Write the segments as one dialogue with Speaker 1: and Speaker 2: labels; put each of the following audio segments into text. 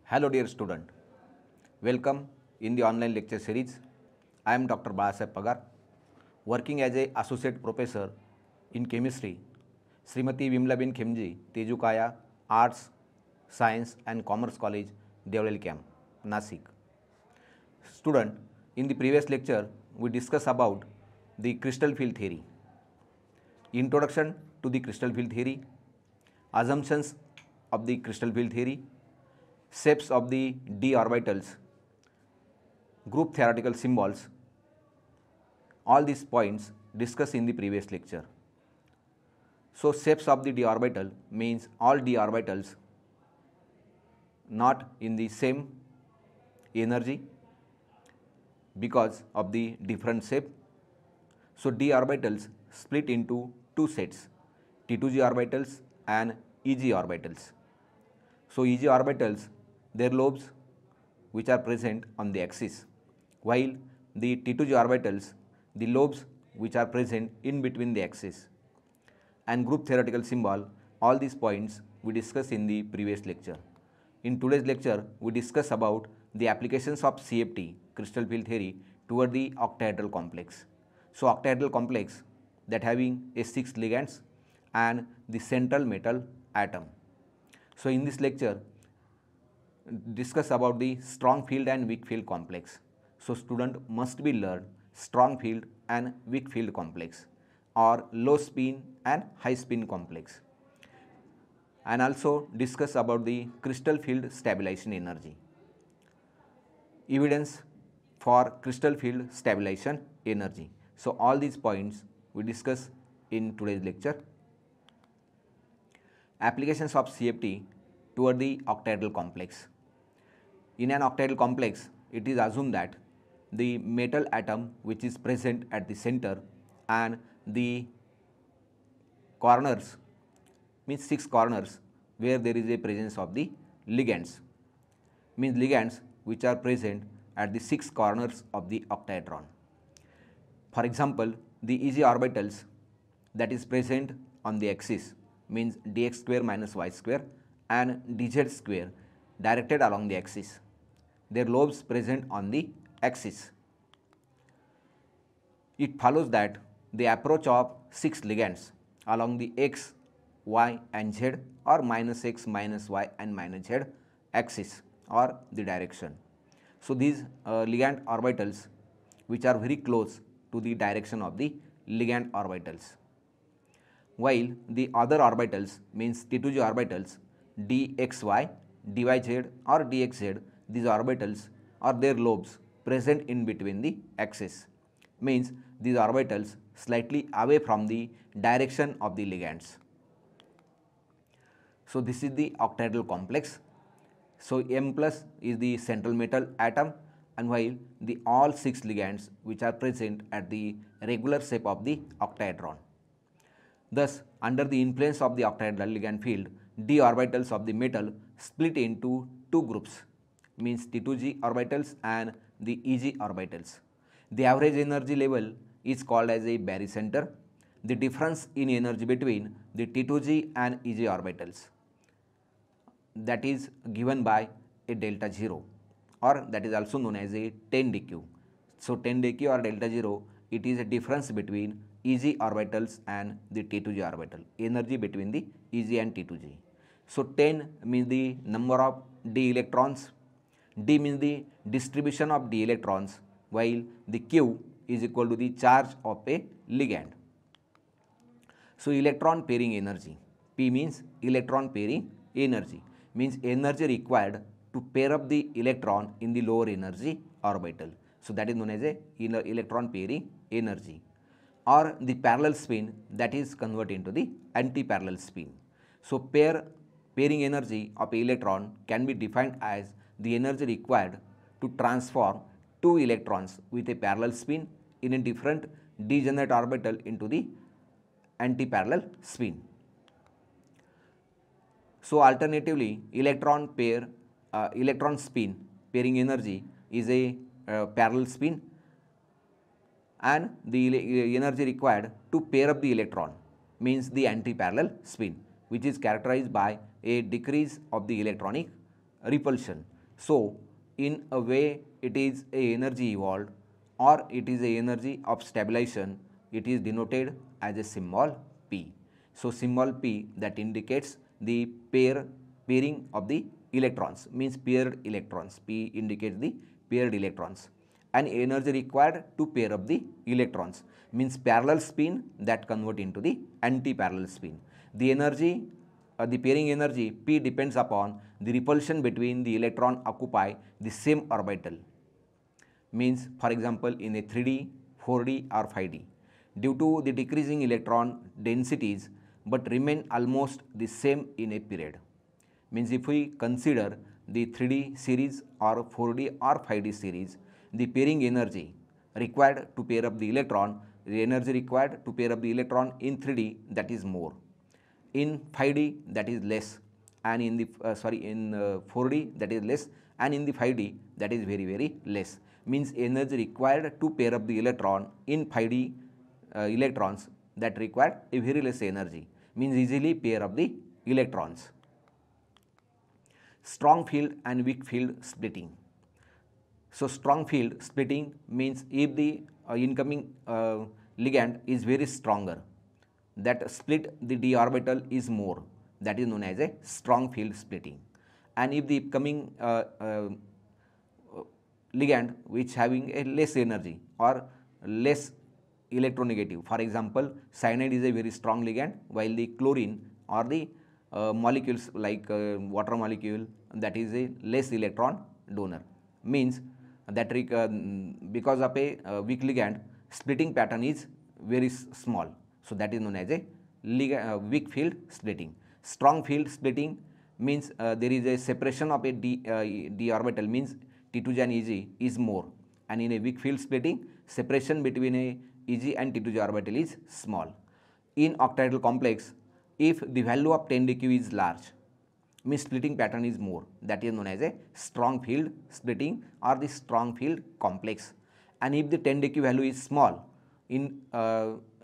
Speaker 1: Hello dear student, welcome in the online lecture series. I am Dr. Balasaheb Pagar, working as a associate professor in chemistry, Srimati Vimlabin Khemji, Tejukaya, Arts, Science and Commerce College, Deolel Camp, Nasik. Student, in the previous lecture, we discussed about the crystal field theory, introduction to the crystal field theory, assumptions of the crystal field theory, shapes of the d orbitals, group theoretical symbols. All these points discussed in the previous lecture. So, shapes of the d orbital means all d orbitals not in the same energy because of the different shape. So, d orbitals split into two sets, T2g orbitals and Eg orbitals. So, Eg orbitals, their lobes which are present on the axis, while the T2g orbitals, the lobes which are present in between the axis. And group theoretical symbol, all these points we discussed in the previous lecture. In today's lecture, we discuss about the applications of CFT, crystal field theory, toward the octahedral complex. So, octahedral complex that having a 6 ligands and the central metal atom. So, in this lecture, discuss about the strong field and weak field complex. So, student must be learned strong field and weak field complex or low spin and high spin complex, and also discuss about the crystal field stabilization energy. Evidence for crystal field stabilization energy. So, all these points we discuss in today's lecture. Applications of CFT toward the octahedral complex. In an octahedral complex, it is assumed that the metal atom which is present at the center and the corners, means 6 corners where there is a presence of the ligands, means ligands which are present at the 6 corners of the octahedron. For example, the Eg orbitals that is present on the axis means dx square minus y square and dz square directed along the axis. Their lobes present on the axis. It follows that the approach of 6 ligands along the x, y and z or minus x, minus y and minus z axis or the direction. So, these ligand orbitals which are very close to the direction of the ligand orbitals, while the other orbitals means T2g orbitals dxy, dyz or dxz, these orbitals or their lobes present in between the axis, means these orbitals slightly away from the direction of the ligands. So, this is the octahedral complex. So, M plus is the central metal atom, and while the all 6 ligands which are present at the regular shape of the octahedron. Thus, under the influence of the octahedral ligand field, d orbitals of the metal split into two groups, means T2g orbitals and the Eg orbitals. The average energy level is called as a barycenter. The difference in energy between the T2g and Eg orbitals, that is given by a delta 0, or that is also known as a 10 dq. So, 10 dq or delta 0, it is a difference between Eg orbitals and the T2g orbital, energy between the Eg and T2g. So, 10 means the number of d electrons, d means the distribution of d electrons, while the q is equal to the charge of a ligand. So, electron pairing energy, P means electron pairing energy, means energy required to pair up the electron in the lower energy orbital. So, that is known as a electron pairing energy, or the parallel spin that is converted into the anti-parallel spin. So, pairing energy of electron can be defined as the energy required to transform two electrons with a parallel spin in a different degenerate orbital into the anti-parallel spin. So, alternatively, electron spin pairing energy is a parallel spin, and the energy required to pair up the electron means the anti-parallel spin, which is characterized by a decrease of the electronic repulsion. So in a way it is a energy evolved or it is a energy of stabilization, it is denoted as a symbol P. So symbol P that indicates the pairing of the electrons, means paired electrons. P indicates the paired electrons. And energy required to pair up the electrons, means parallel spin that convert into the anti-parallel spin. The energy, the pairing energy P depends upon the repulsion between the electron occupy the same orbital, means for example in a 3D, 4D or 5D, due to the decreasing electron densities but remain almost the same in a period. Means if we consider the 3D series or 4D or 5D series, the pairing energy required to pair up the electron, the energy required to pair up the electron in 3D, that is more. In 5D that is less, and in the 4D that is less, and in the 5D that is very less. Means energy required to pair up the electron in 5D electrons that require a very less energy, means easily pair up the electrons. Strong field and weak field splitting. So strong field splitting means if the incoming ligand is very stronger, that split the d orbital is more, that is known as a strong field splitting. And if the coming ligand which having a less energy or less electronegative, for example cyanide is a very strong ligand, while the chlorine or the molecules like water molecule, that is a less electron donor, means that because of a weak ligand, splitting pattern is very small. So that is known as a weak field splitting. Strong field splitting means there is a separation of a d orbital, means T2J and Eg is more, and in a weak field splitting, separation between a Eg and T2J orbital is small. In octahedral complex, if the value of 10dq is large, means splitting pattern is more, that is known as a strong field splitting or the strong field complex. And if the 10dq value is small, in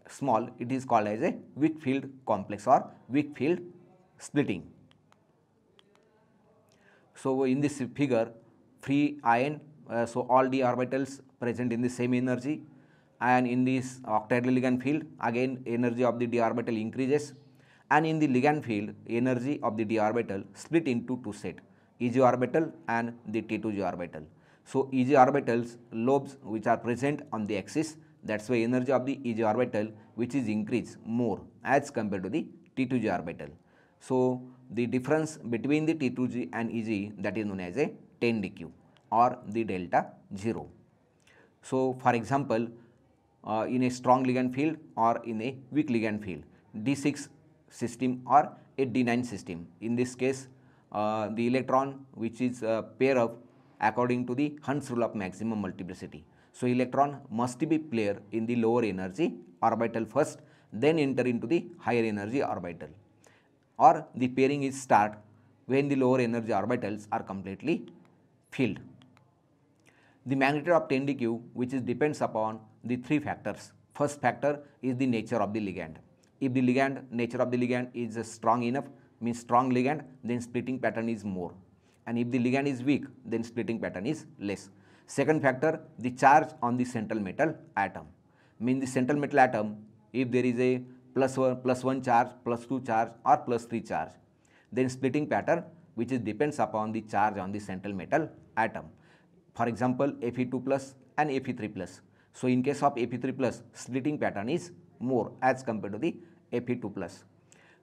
Speaker 1: small, it is called as a weak field complex or weak field splitting. So in this figure, free ion, so all d orbitals present in the same energy, and in this octahedral ligand field again energy of the d orbital increases, and in the ligand field energy of the d orbital split into two set, Eg orbital and the T2J orbital. So Eg orbitals lobes which are present on the axis, that's why energy of the Eg orbital which is increased more as compared to the T2J orbital. So the difference between the T2J and Eg, that is known as a 10dq or the delta 0. So for example in a strong ligand field or in a weak ligand field, D6 system or a D9 system, in this case the electron which is pair up according to the Hund's rule of maximum multiplicity. So electron must be placed in the lower energy orbital first, then enter into the higher energy orbital, or the pairing is start when the lower energy orbitals are completely filled. The magnitude of 10dq which is depends upon the three factors. First factor is the nature of the ligand. If the nature of the ligand is strong enough, means strong ligand, then splitting pattern is more, and if the ligand is weak, then splitting pattern is less. Second factor, the charge on the central metal atom, means the central metal atom, if there is a plus 1 charge, plus 2 charge or plus 3 charge, then splitting pattern which is depends upon the charge on the central metal atom. For example Fe2 plus and Fe3 plus. So in case of Fe3 plus, splitting pattern is more as compared to the Fe2 plus.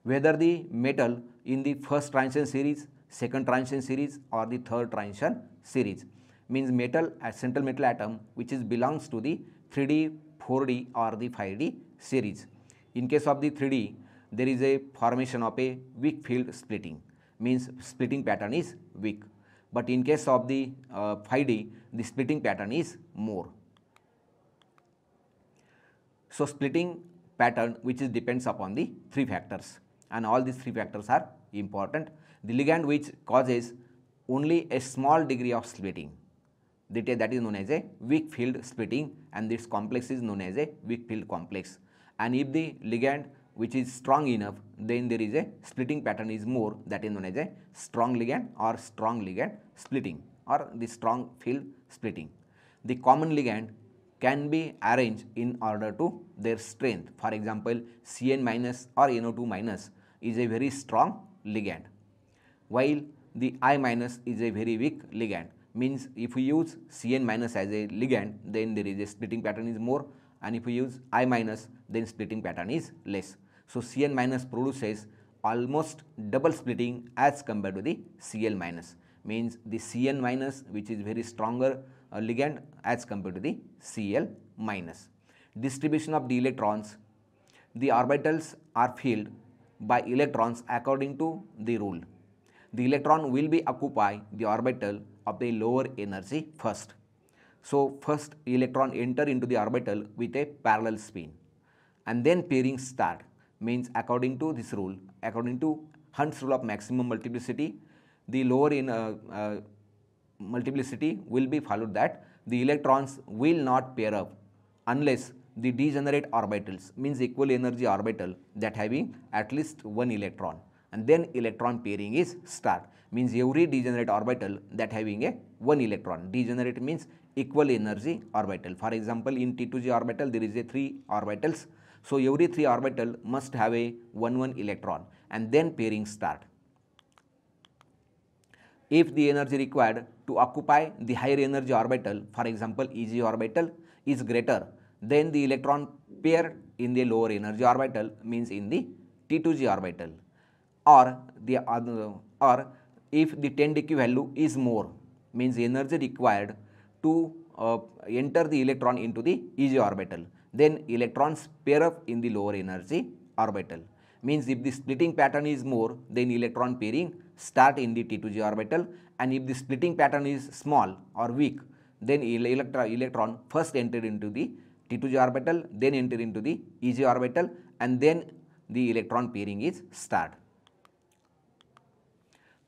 Speaker 1: Whether the metal in the first transition series, second transition series or the third transition series, means metal as central metal atom which is belongs to the 3D, 4D or the 5D series. In case of the 3D, there is a formation of a weak field splitting, means splitting pattern is weak, but in case of the 5D, the splitting pattern is more. So splitting pattern which is depends upon the three factors, and all these three factors are important. The ligand which causes only a small degree of splitting, that is known as a weak field splitting, and this complex is known as a weak field complex. And if the ligand which is strong enough, then there is a splitting pattern is more, that is known as a strong ligand or strong ligand splitting. or the strong field splitting. The common ligand can be arranged in order to their strength. For example, Cn minus or NO2 minus is a very strong ligand, while the I minus is a very weak ligand. Means if we use Cn minus as a ligand, then there is a splitting pattern is more, and if we use I minus, then splitting pattern is less. So Cn minus produces almost double splitting as compared to the Cl minus. Means the Cn minus, which is very stronger ligand as compared to the Cl minus. Distribution of the electrons. The orbitals are filled by electrons according to the rule. The electron will be occupy the orbital of the lower energy first. So first electron enter into the orbital with a parallel spin, and then pairing start. Means according to this rule, according to Hund's rule of maximum multiplicity, the lower in multiplicity will be followed that the electrons will not pair up unless the degenerate orbitals, means equal energy orbital that having at least one electron, and then electron pairing is start. Means every degenerate orbital that having a one electron. Degenerate means equal energy orbital. For example, in T2g orbital there is a 3 orbitals. So every 3 orbital must have a 1 electron, and then pairing start. If the energy required to occupy the higher energy orbital, for example Eg orbital, is greater, then the electron pair in the lower energy orbital, means in the T2g orbital, or if the 10 dq value is more, means energy required to enter the electron into the Eg orbital, then electrons pair up in the lower energy orbital. Means if the splitting pattern is more, then electron pairing start in the T2g orbital, and if the splitting pattern is small or weak, then electron first enter into the T2g orbital, then enter into the Eg orbital, and then the electron pairing is start.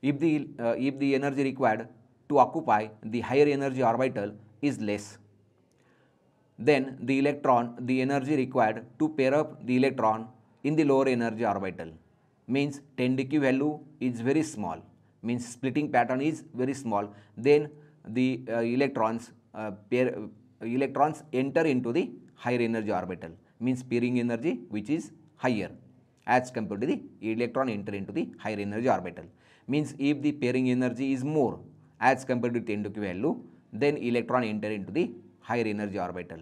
Speaker 1: If the energy required to occupy the higher energy orbital is less, then the energy required to pair up the electron in the lower energy orbital, means 10 dq value is very small, means splitting pattern is very small, then the electrons enter into the higher energy orbital, means pairing energy which is higher as compared to the electron enter into the higher energy orbital. Means if the pairing energy is more as compared to 10 dq value, then electron enter into the higher energy orbital,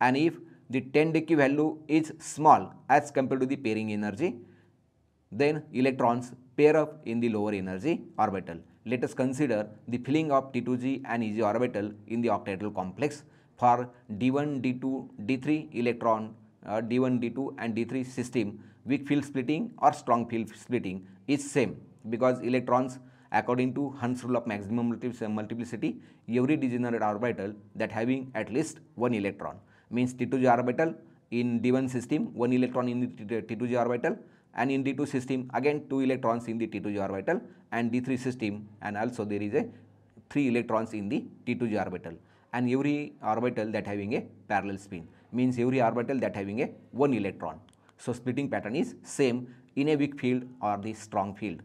Speaker 1: and if the 10 dq value is small as compared to the pairing energy, then electrons pair up in the lower energy orbital. Let us consider the filling of T2g and Eg orbital in the octahedral complex for D1, D2, D3 electron, D1, D2 and D3 system. Weak field splitting or strong field splitting is same, because electrons according to Hund's rule of maximum multiplicity, every degenerate orbital that having at least one electron, means T2g orbital in D1 system 1 electron in the T2g orbital, and in D2 system again 2 electrons in the T2g orbital, and D3 system, and also there is a 3 electrons in the T2g orbital, and every orbital that having a parallel spin, means every orbital that having a 1 electron. So splitting pattern is same in a weak field or the strong field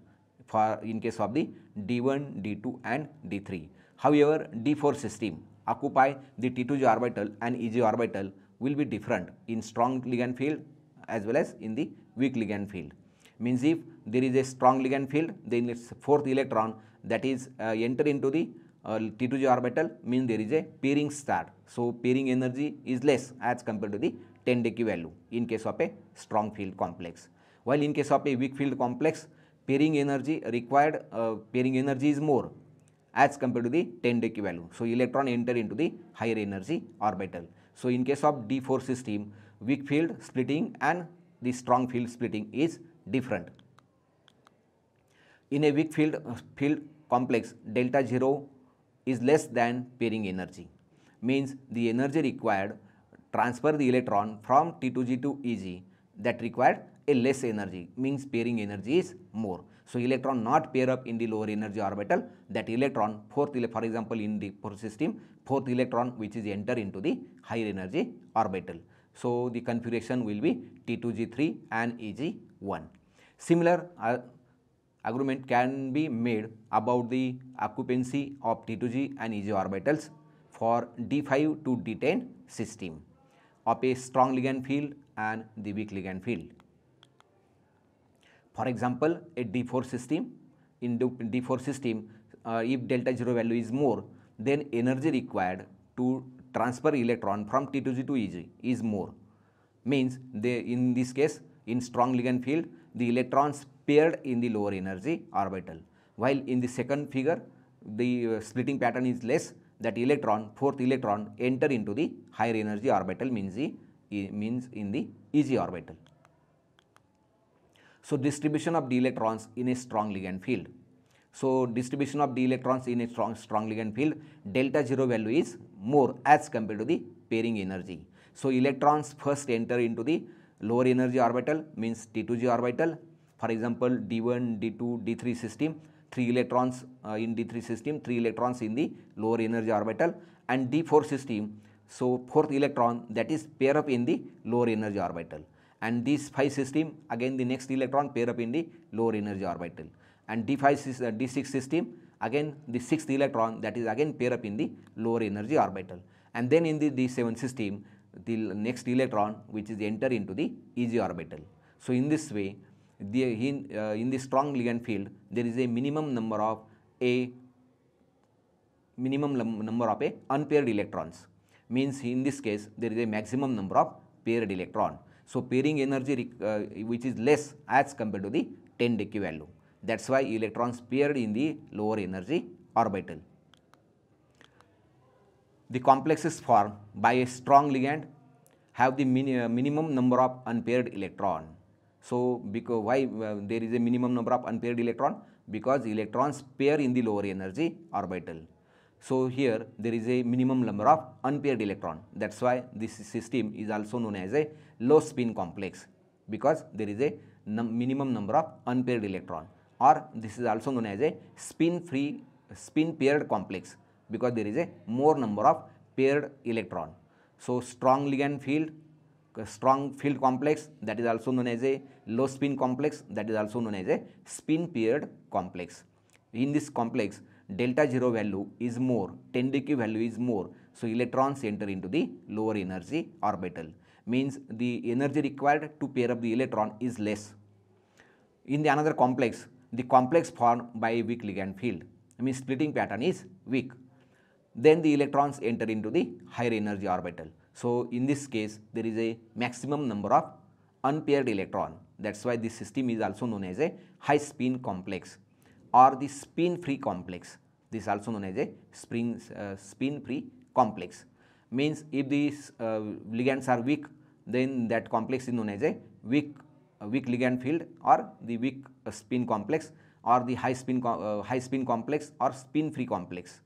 Speaker 1: for in case of the D1, D2 and D3. However, D4 system occupy the T2g orbital and Eg orbital will be different in strong ligand field as well as in the weak ligand field. Means if there is a strong ligand field, then its 4th electron that is enter into the T2g orbital, means there is a pairing start. So pairing energy is less as compared to the 10 dq value in case of a strong field complex, while in case of a weak field complex, pairing energy required is more as compared to the 10 dq value. So electron enter into the higher energy orbital. So in case of D4 system, weak field splitting and the strong field splitting is different. In a weak field complex, delta 0 is less than pairing energy, means the energy required transfer the electron from T2g to Eg that required a less energy, means pairing energy is more. So electron not pair up in the lower energy orbital, that electron for example in the 4th system, 4th electron which is enter into the higher energy orbital. So the configuration will be T2g3 and Eg1. Similar agreement can be made about the occupancy of T2G and EG orbitals for D5 to D10 system of a strong ligand field and the weak ligand field. For example, a D4 system, in D4 system, if delta 0 value is more, then energy required to transfer electron from T2G to EG is more. Means in this case, in strong ligand field, the electrons paired in the lower energy orbital, while in the second figure, the splitting pattern is less, that electron, fourth electron enter into the higher energy orbital, means in the EG orbital. So, distribution of the electrons in a strong ligand field. So, distribution of the electrons in a strong ligand field, delta 0 value is more as compared to the pairing energy. So, electrons first enter into the lower energy orbital, means T2G orbital. For example, D1, D2, D3 system, 3 electrons in D3 system, 3 electrons in the lower energy orbital, and D4 system. So, fourth electron, that is pair up in the lower energy orbital, and this 5 system, again the next electron pair up in the lower energy orbital, and D6 system, again the sixth electron, that is again pair up in the lower energy orbital, and then in the D7 system, the next electron which is enter into the EG orbital. So, in this way, in the strong ligand field, there is a minimum number of unpaired electrons, means in this case there is a maximum number of paired electron. So, pairing energy which is less as compared to the 10 decay value. That is why electrons paired in the lower energy orbital. The complexes formed by a strong ligand have the minimum number of unpaired electron. So, because why there is a minimum number of unpaired electron? Because electrons pair in the lower energy orbital. So, here there is a minimum number of unpaired electron. That is why this system is also known as a low spin complex, because there is a minimum number of unpaired electron, or this is also known as a spin paired complex, because there is a more number of paired electron. So, strong ligand field, strong field complex, that is also known as a low spin complex, that is also known as a spin paired complex. In this complex, delta 0 value is more, 10 decay value is more. So, electrons enter into the lower energy orbital, means the energy required to pair up the electron is less. In the another complex, the complex formed by a weak ligand field, means splitting pattern is weak. Then the electrons enter into the higher energy orbital. So, in this case, there is a maximum number of unpaired electron. That is why this system is also known as a high spin complex, or the spin free complex. This is also known as a spin free complex. Means if these ligands are weak, then that complex is known as a weak ligand field, or the weak spin complex, or the high spin complex, or spin free complex.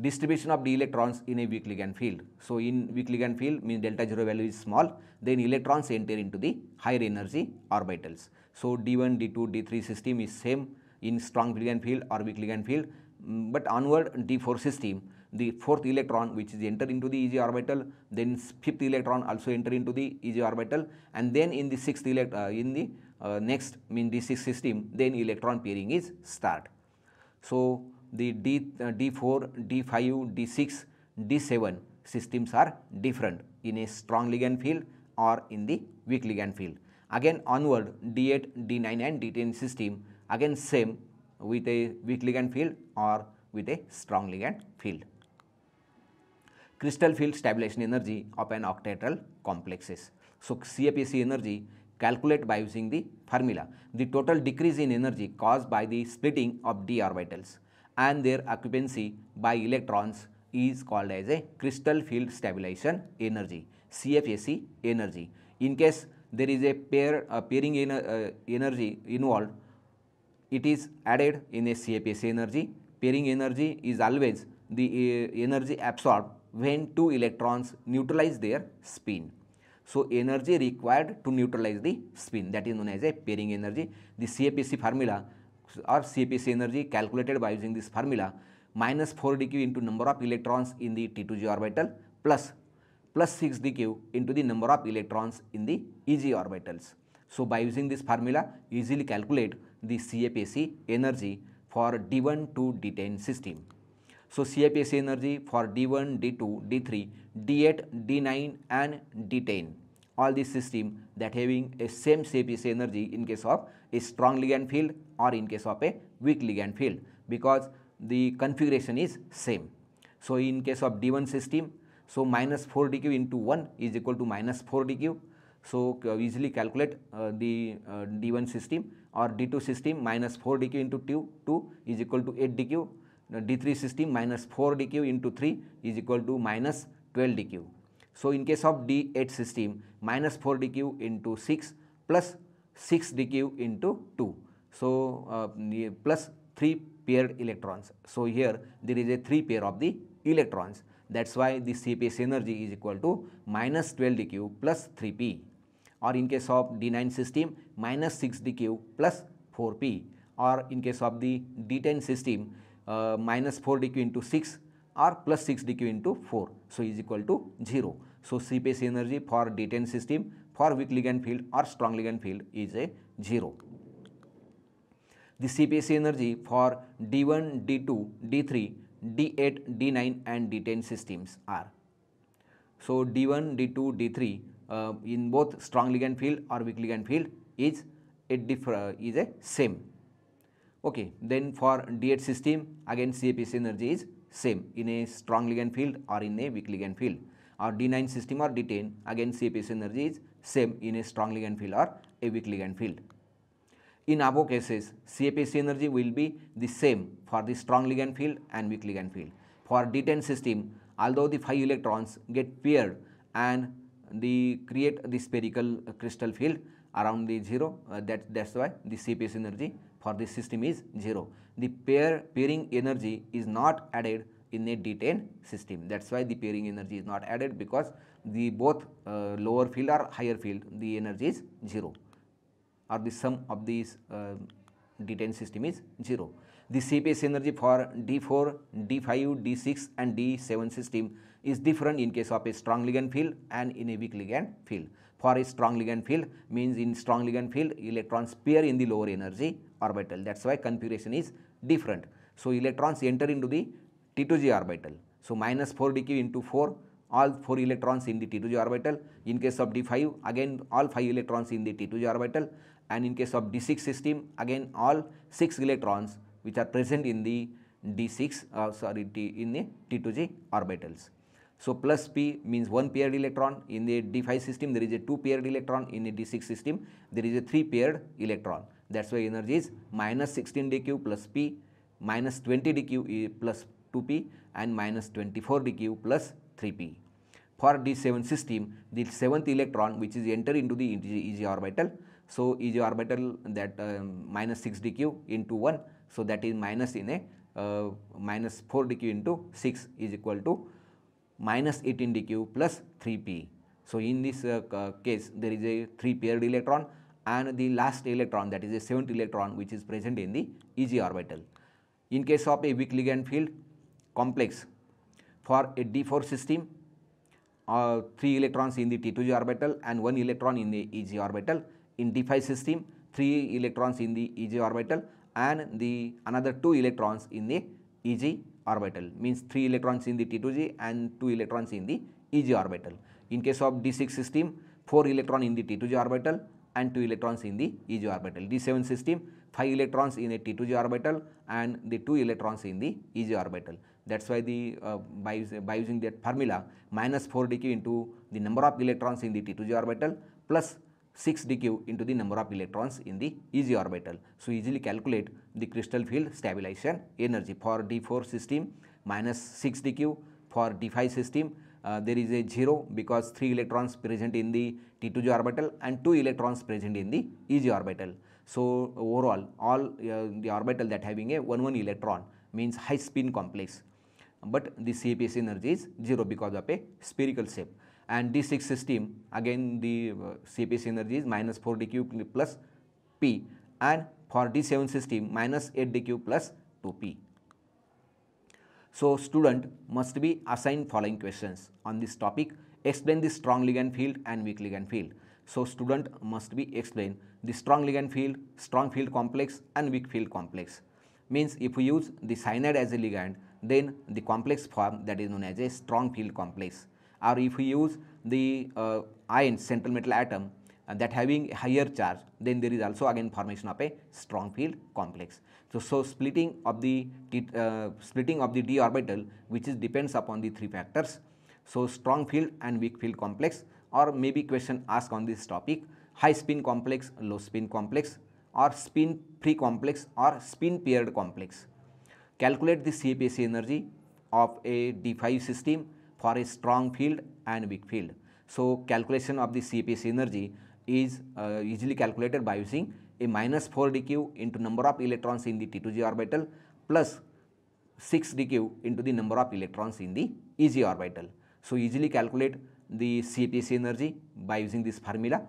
Speaker 1: Distribution of the electrons in a weak ligand field. So, in weak ligand field, means delta 0 value is small, then electrons enter into the higher energy orbitals. So, D1, D2, D3 system is same in strong ligand field or weak ligand field, but onward D4 system, the fourth electron which is enter into the EG orbital, then fifth electron also enter into the EG orbital, and then in the sixth next mean D6 system, then electron pairing is start. So, the D4, D5, D6, D7 systems are different in a strong ligand field or in the weak ligand field. Again onward D8, D9 and D10 system, again same with a weak ligand field or with a strong ligand field. Crystal field stabilization energy of an octahedral complexes. So, CFAC energy calculate by using the formula. The total decrease in energy caused by the splitting of d orbitals and their occupancy by electrons is called as a crystal field stabilization energy, CFAC energy. In case there is a pairing energy involved, it is added in a CFAC energy. Pairing energy is always the energy absorbed when two electrons neutralize their spin. So, energy required to neutralize the spin, that is known as a pairing energy. The CFAC formula or CFAC energy calculated by using this formula, minus 4 dq into number of electrons in the T2G orbital plus 6 dq into the number of electrons in the EG orbitals. So by using this formula, easily calculate the CFAC energy for D1 to D10 system. So CFAC energy for D1, D2, D3, D8, D9 and D10, all these system that having a same CFAC energy in case of a strong ligand field or in case of a weak ligand field, because the configuration is same. So in case of D1 system, so minus 4 dq into 1 is equal to minus 4 dq. So easily calculate the D1 system, or D2 system minus 4 dq into 2 is equal to 8 dq. D3 system minus 4 dq into 3 is equal to minus 12 dq. So in case of D8 system, minus 4 dq into 6 plus 6 dq into 2. So plus 3 paired electrons. So here there is a 3 pair of the electrons. That's why the CFAC energy is equal to minus 12 dq plus 3p. Or in case of D9 system, minus 6 dq plus 4p. Or in case of the D10 system, minus 4 dq into 6 or plus 6 dq into 4. So is equal to 0. So CFAC energy for D10 system for weak ligand field or strong ligand field is a 0. The CFAC energy for D1, D2, D3, D8, D9 and D10 systems are. So D1, D2, D3 in both strong ligand field or weak ligand field is a same. Okay, then for D8 system again CFAC energy is same in a strong ligand field or in a weak ligand field. Or D9 system or D10 again CFAC energy is same in a strong ligand field or a weak ligand field. In above cases, CFAC energy will be the same for the strong ligand field and weak ligand field. For D10 system, although the 5 electrons get paired and they create the spherical crystal field around the 0, that's why the CFAC energy for this system is 0. The pairing energy is not added in a D10 system. That's why the pairing energy is not added, because the both lower field or higher field, the energy is 0, or the sum of these D10 system is 0. The CFAC energy for D4, D5, D6 and D7 system is different in case of a strong ligand field and in a weak ligand field. For a strong ligand field means in strong ligand field electrons pair in the lower energy orbital. That's why configuration is different. So electrons enter into the T2g orbital. So minus 4 dq into 4, all 4 electrons in the T2g orbital. In case of D5 again all 5 electrons in the T2g orbital, and in case of D6 system again all 6 electrons which are present in the D6 in the T2g orbitals. So plus p means 1 paired electron. In the D5 system there is a 2 paired electron. In the D6 system there is a 3 paired electron. That's why energy is minus 16 dq plus p, minus 20 dq plus 2p and minus 24 dq plus 3p. For D7 system, the 7th electron which is enter into the EG orbital. So EG orbital that minus 6 dq into 1, so that is minus in a minus 4 dq into 6 is equal to minus 18 dq plus 3p. So in this case there is a 3 paired electron and the last electron, that is a 7th electron, which is present in the EG orbital. In case of a weak ligand field complex, for a D4 system, 3 electrons in the T2g orbital and 1 electron in the EG orbital. In D5 system, 3 electrons in the EG orbital and the another 2 electrons in the EG orbital, means 3 electrons in the T2g and 2 electrons in the EG orbital. In case of D6 system, 4 electrons in the T2g orbital and 2 electrons in the EG orbital. D7 system, 5 electrons in a T2g orbital and the 2 electrons in the EG orbital. That's why the by using that formula, minus 4 dq into the number of electrons in the T2g orbital plus 6 dq into the number of electrons in the EG orbital. So easily calculate the crystal field stabilization energy. For D4 system, minus 6 dq. For D5 system, there is a 0 because 3 electrons present in the T2g orbital and 2 electrons present in the EG orbital. So overall all the orbital that having a 1 electron means high spin complex, but the CFAC energy is 0 because of a spherical shape. And D6 system again the CFAC energy is minus 4 dq plus p, and for D7 system minus 8 dq plus 2p. So student must be assigned following questions on this topic. Explain the strong ligand field and weak ligand field. So student must be explain the strong ligand field, strong field complex and weak field complex. Means if we use the cyanide as a ligand, then the complex form that is known as a strong field complex. Or if we use the iron central metal atom that having higher charge, then there is also again formation of a strong field complex. So splitting of the d orbital, which is depends upon the three factors. So strong field and weak field complex, or maybe question asked on this topic, high spin complex, low spin complex, or spin free complex or spin paired complex. Calculate the CPSC energy of a D5 system for a strong field and weak field. So calculation of the CPSC energy is easily calculated by using a minus 4 dq into number of electrons in the T2g orbital plus 6 dq into the number of electrons in the EG orbital. So easily calculate the CPSC energy by using this formula,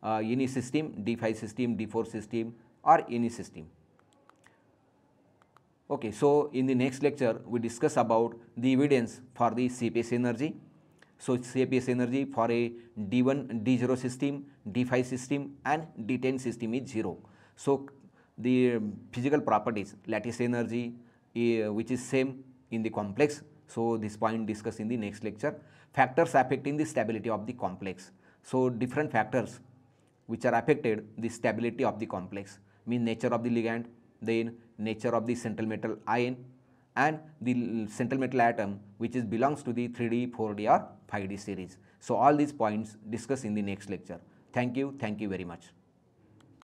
Speaker 1: any system, D5 system, D4 system or any system. Okay, so in the next lecture we discuss about the evidence for the CPSC energy. So CPSC energy for a D1, D0 system, D5 system and D10 system is 0. So the physical properties, lattice energy which is same in the complex. So this point discussed in the next lecture. Factors affecting the stability of the complex. So different factors which are affected the stability of the complex, mean nature of the ligand, then nature of the central metal ion and the central metal atom which is belongs to the 3D, 4D or 5D series. So all these points discussed in the next lecture. Thank you very much.